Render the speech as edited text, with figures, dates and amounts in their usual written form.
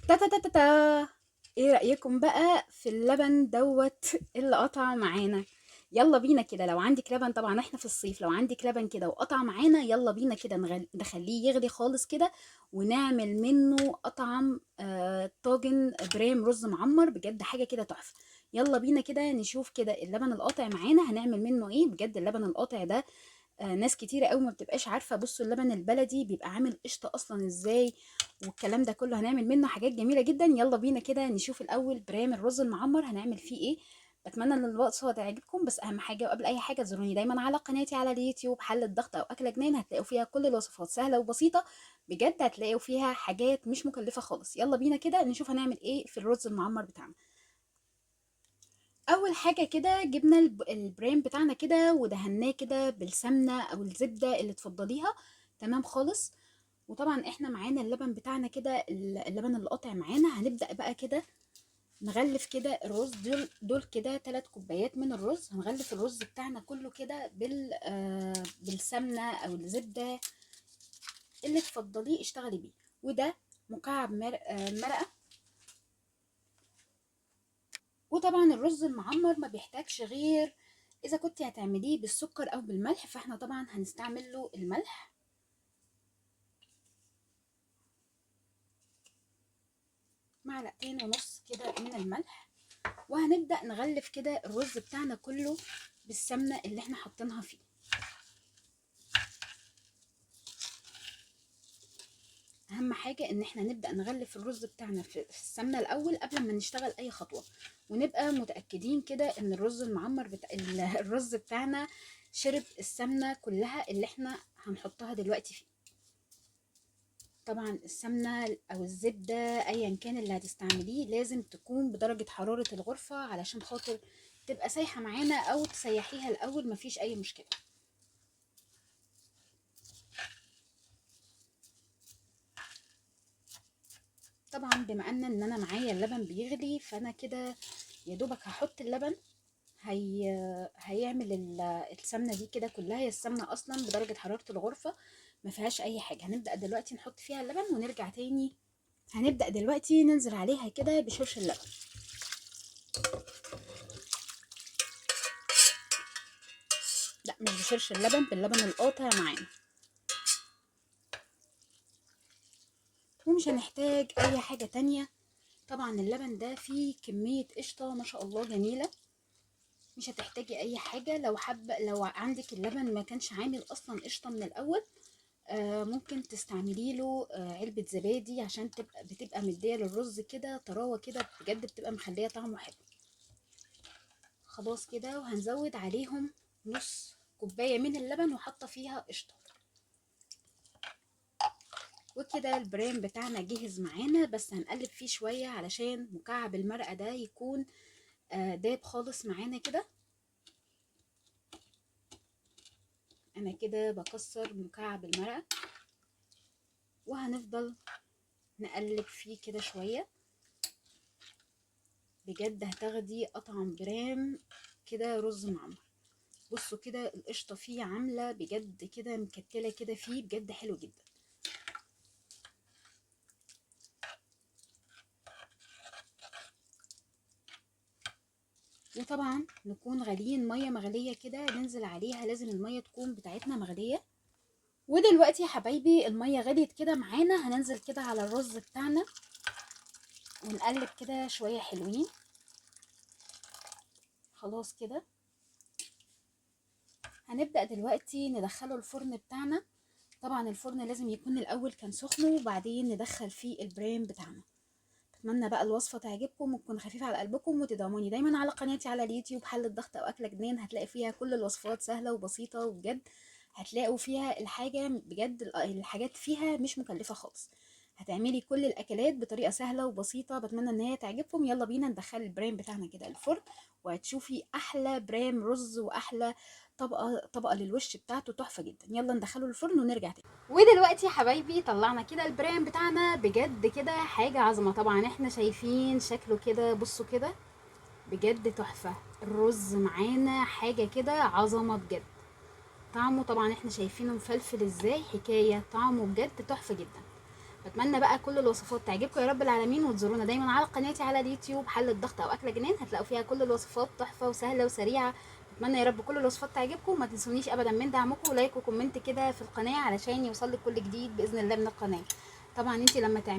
تا تا تا تا تا. ايه رأيكم بقى في اللبن دوت اللي قطع معانا؟ يلا بينا كده، لو عندك لبن، طبعا احنا في الصيف، لو عندك لبن كده وقطع معانا يلا بينا كده نخليه يغلي خالص كده، ونعمل منه اطعم طاجن برام رز معمر، بجد حاجة كده تحفة. يلا بينا كده نشوف كده اللبن القاطع معانا هنعمل منه ايه. بجد اللبن القاطع ده ناس كتيرة قوي ما بتبقاش عارفة. بصوا اللبن البلدي بيبقى عامل قشطة اصلا ازاي، والكلام ده كله هنعمل منه حاجات جميلة جدا. يلا بينا كده نشوف الاول برام الرز المعمر هنعمل فيه ايه. بتمنى ان الوصفة تعجبكم، بس اهم حاجة وقبل اي حاجة زوروني دايما على قناتي على اليوتيوب حل الضغط او اكلة جنان، هتلاقوا فيها كل الوصفات سهلة وبسيطة. بجد هتلاقوا فيها حاجات مش مكلفة خالص. يلا بينا كده نشوف هنعمل ايه في الرز المعمر بتاعنا. اول حاجه كده جبنا البريم بتاعنا كده ودهناه كده بالسمنه او الزبده اللي تفضليها. تمام خالص. وطبعا احنا معانا اللبن بتاعنا كده، اللبن اللي قاطع معانا. هنبدا بقى كده نغلف كده الرز. دول كده 3 كوبايات من الرز. هنغلف الرز بتاعنا كله كده بالسمنه او الزبده اللي تفضليه اشتغلي بيه. وده مكعب مرقه. وطبعا الرز المعمر ما بيحتاجش غير اذا كنت هتعمليه بالسكر او بالملح، فاحنا طبعا هنستعمل له الملح. معلقتين ونص كده من الملح. وهنبدأ نغلف كده الرز بتاعنا كله بالسمنة اللي احنا حاطينها فيه. اهم حاجة ان احنا نبدأ نغلف الرز بتاعنا في السمنة الاول قبل ما نشتغل اي خطوة، ونبقى متأكدين كده ان الرز المعمر الرز بتاعنا شرب السمنة كلها اللي احنا هنحطها دلوقتي فيه. طبعا السمنة او الزبدة ايا كان اللي هتستعمليه لازم تكون بدرجة حرارة الغرفة علشان خاطر تبقى سايحة معانا، او تسيحيها الاول مفيش اي مشكلة. طبعا بما ان انا معايا اللبن بيغلي، فانا كده يا دوبك هحط اللبن. هيعمل السمنة دي كده كلها. هي السمنة اصلا بدرجة حرارة الغرفة ما فيهاش اي حاجة. هنبدأ دلوقتي نحط فيها اللبن ونرجع تاني. هنبدأ دلوقتي ننزل عليها كده بشرش اللبن. لا مش بشرش اللبن، باللبن القاطع معانا. ومش هنحتاج اي حاجة تانية. طبعا اللبن ده فيه كمية قشطة ما شاء الله جميلة. مش هتحتاجي اي حاجة. لو حابة، لو عندك اللبن ما كانش عامل اصلا قشطة من الاول، ممكن تستعملي له علبة زبادي عشان بتبقى مدية للرز كده طراوة كده، بجد بتبقى مخلية طعمه حلو. خلاص كده، وهنزود عليهم نص كوباية من اللبن وحاطة فيها قشطة. وكده البريم بتاعنا جهز معانا، بس هنقلب فيه شوية علشان مكعب المرقة ده يكون داب خالص معانا كده. انا كده بكسر مكعب المرقة، وهنفضل نقلب فيه كده شوية. بجد هتاخدي اطعم برام كده رز معمر. بصوا كده القشطة فيه عاملة بجد كده مكتلة كده فيه، بجد حلو جدا. وطبعا نكون غاليين مية مغلية كده ننزل عليها، لازم المية تكون بتاعتنا مغلية. ودلوقتي يا حبايبي المية غليت كده معانا، هننزل كده على الرز بتاعنا ونقلب كده شوية حلوين. خلاص كده هنبدأ دلوقتي ندخله الفرن بتاعنا. طبعا الفرن لازم يكون الأول كان سخن، وبعدين ندخل فيه البريم بتاعنا. اتمنى بقى الوصفة تعجبكم وتكون خفيفة على قلبكم، وتدعموني دايما على قناتي على اليوتيوب حل الضغط او اكلة جنان. هتلاقي فيها كل الوصفات سهلة وبسيطة، وبجد هتلاقوا فيها الحاجة بجد الحاجات فيها مش مكلفة خالص. هتعملي كل الاكلات بطريقة سهلة وبسيطة. بتمنى ان هي تعجبكم. يلا بينا ندخل البريم بتاعنا كده الفرن، وهتشوفي احلى بريم رز واحلى طبقة للوش بتاعته تحفة جدا. يلا ندخله الفرن ونرجع تاني. ودلوقتي يا حبايبي طلعنا كده البريم بتاعنا، بجد كده حاجة عظمة. طبعا احنا شايفين شكله كده، بصوا كده بجد تحفة. الرز معانا حاجة كده عظمة بجد. طعمه طبعا احنا شايفينه مفلفل ازاي، حكاية طعمه بجد تحفة جدا. بتمنى بقى كل الوصفات تعجبكم يا رب العالمين، وتزورونا دايما على قناتي على اليوتيوب حل الضغط او اكله جنان، هتلاقوا فيها كل الوصفات تحفه وسهله وسريعه. اتمنى يا رب كل الوصفات تعجبكم، ما تنسونيش ابدا من دعمكم ولايك وكومنت كده في القناه علشان يوصلك كل جديد باذن الله من القناه. طبعا انت لما تعملي